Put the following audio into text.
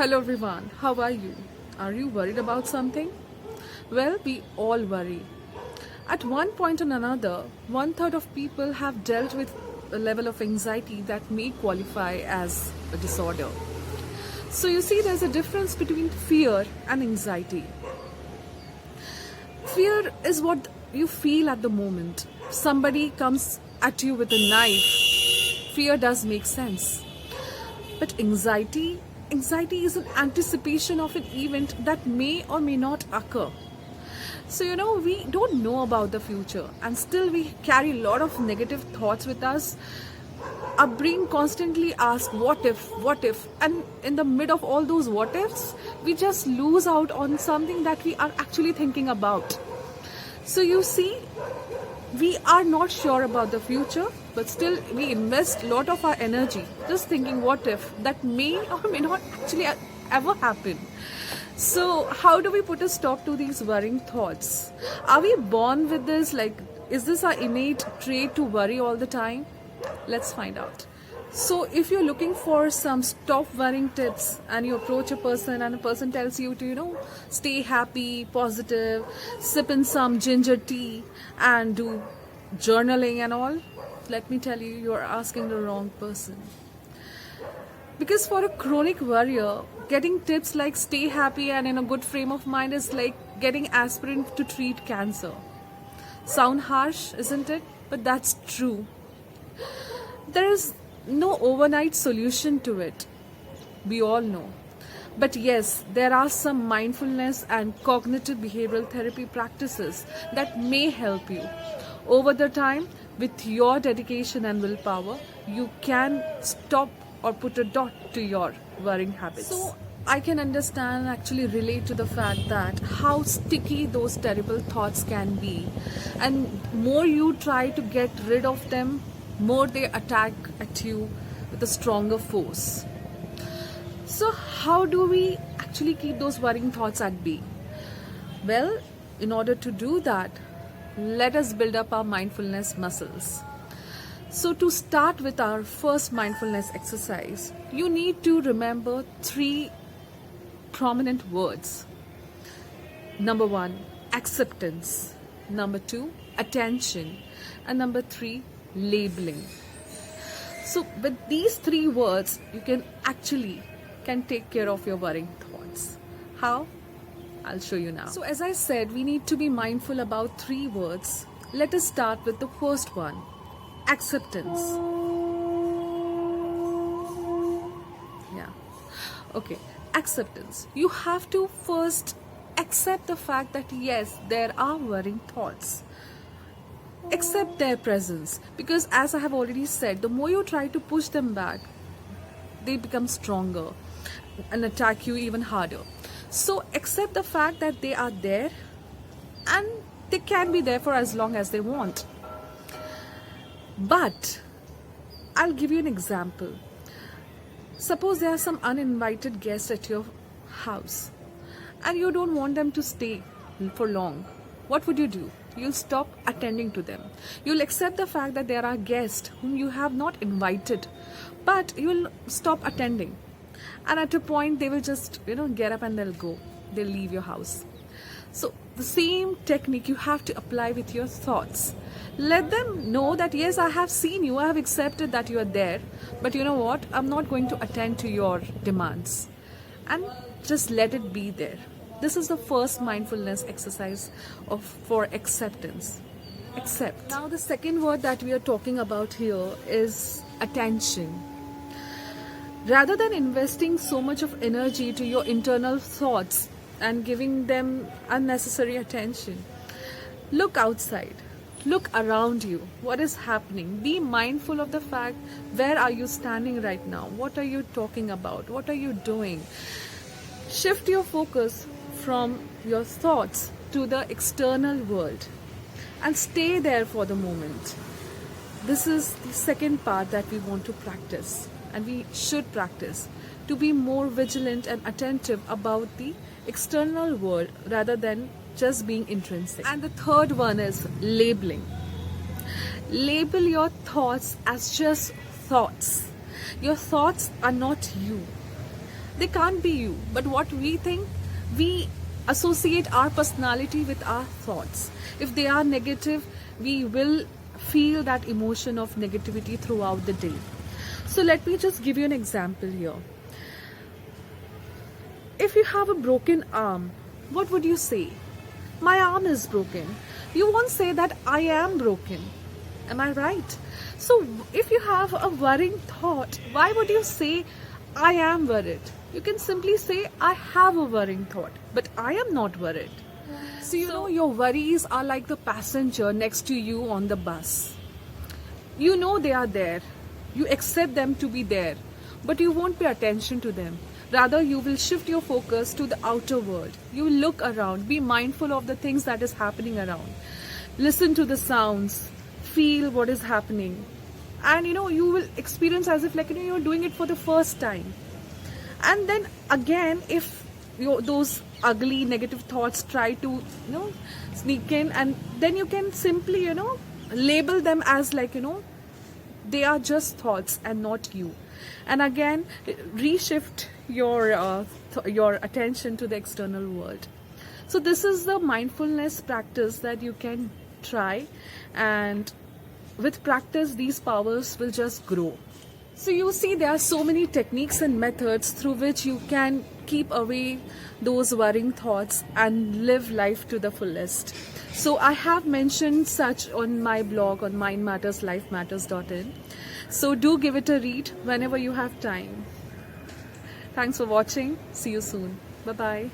Hello everyone, how are you? Are you worried about something? Well, we all worry. At one point or another, one third of people have dealt with a level of anxiety that may qualify as a disorder. So, you see, there's a difference between fear and anxiety. Fear is what you feel at the moment. Somebody comes at you with a knife. Fear does make sense. But anxiety is an anticipation of an event that may or may not occur. So, we don't know about the future and still we carry a lot of negative thoughts with us. Our brain constantly asks, what if? And in the mid of all those what ifs, we just lose out on something that we are actually thinking about. So, you see, we are not sure about the future, but still we invest a lot of our energy just thinking what if that may or may not actually ever happen. So how do we put a stop to these worrying thoughts? Are we born with this? Like, is this our innate trait to worry all the time? Let's find out. So if you're looking for some stop worrying tips and you approach a person and a person tells you to, stay happy, positive, sip in some ginger tea and do journaling and all, let me tell you, you're asking the wrong person. Because for a chronic worrier, getting tips like stay happy and in a good frame of mind is like getting aspirin to treat cancer. Sound harsh, isn't it? But that's true. There is no overnight solution to it. We all know. But yes, there are some mindfulness and cognitive behavioral therapy practices that may help you. Over the time, with your dedication and willpower, you can stop or put a dot to your worrying habits. So I can understand and actually relate to the fact that how sticky those terrible thoughts can be. And more you try to get rid of them, more they attack at you with a stronger force. So how do we actually keep those worrying thoughts at bay? Well, in order to do that, let us build up our mindfulness muscles. So to start with our first mindfulness exercise, you need to remember 3 prominent words. Number 1, acceptance. Number 2, attention. And number 3, labeling. So with these 3 words, you can take care of your worrying thoughts. How? I'll show you now. So as I said, we need to be mindful about 3 words. Let us start with the first one, acceptance. Yeah. Okay. Acceptance. You have to first accept the fact that yes, there are worrying thoughts. Accept their presence, because as I have already said, the more you try to push them back, they become stronger and attack you even harder. So accept the fact that they are there and they can be there for as long as they want. But I'll give you an example. Suppose there are some uninvited guests at your house and you don't want them to stay for long. What would you do? You'll stop attending to them. You'll accept the fact that there are guests whom you have not invited, but you'll stop attending. And at a point, they will just, get up and they'll go. They'll leave your house. So the same technique you have to apply with your thoughts. Let them know that yes, I have seen you, I have accepted that you are there, but you know what? I'm not going to attend to your demands. And just let it be there. This is the first mindfulness exercise for acceptance. Accept. Now the second word that we are talking about here is attention. Rather than investing so much of energy to your internal thoughts and giving them unnecessary attention, look outside. Look around you. What is happening? Be mindful of the fact, where are you standing right now? What are you talking about? What are you doing? Shift your focus from your thoughts to the external world and stay there for the moment. This is the second part that we want to practice, and we should practice, to be more vigilant and attentive about the external world rather than just being intrinsic. And the third one is labeling. Label your thoughts as just thoughts. Your thoughts are not you. They can't be you. But what we think, we associate our personality with our thoughts. If they are negative, we will feel that emotion of negativity throughout the day. So let me just give you an example here. If you have a broken arm, what would you say? My arm is broken. You won't say that I am broken. Am I right? So if you have a worrying thought, why would you say I am worried? You can simply say I have a worrying thought, but I am not worried. So you know your worries are like the passenger next to you on the bus. You know they are there. You accept them to be there, but you won't pay attention to them. Rather, you will shift your focus to the outer world. You will look around, be mindful of the things that is happening around. Listen to the sounds, feel what is happening. And you will experience as if like you're doing it for the first time. And then again, if those ugly negative thoughts try to sneak in, and then you can simply label them as like they are just thoughts and not you. And again, reshift your attention to the external world. So this is the mindfulness practice that you can try, and with practice these powers will just grow. So you see, there are so many techniques and methods through which you can keep away those worrying thoughts and live life to the fullest. So I have mentioned such on my blog on mindmatterslifematters.in. So do give it a read whenever you have time. Thanks for watching. See you soon. Bye-bye.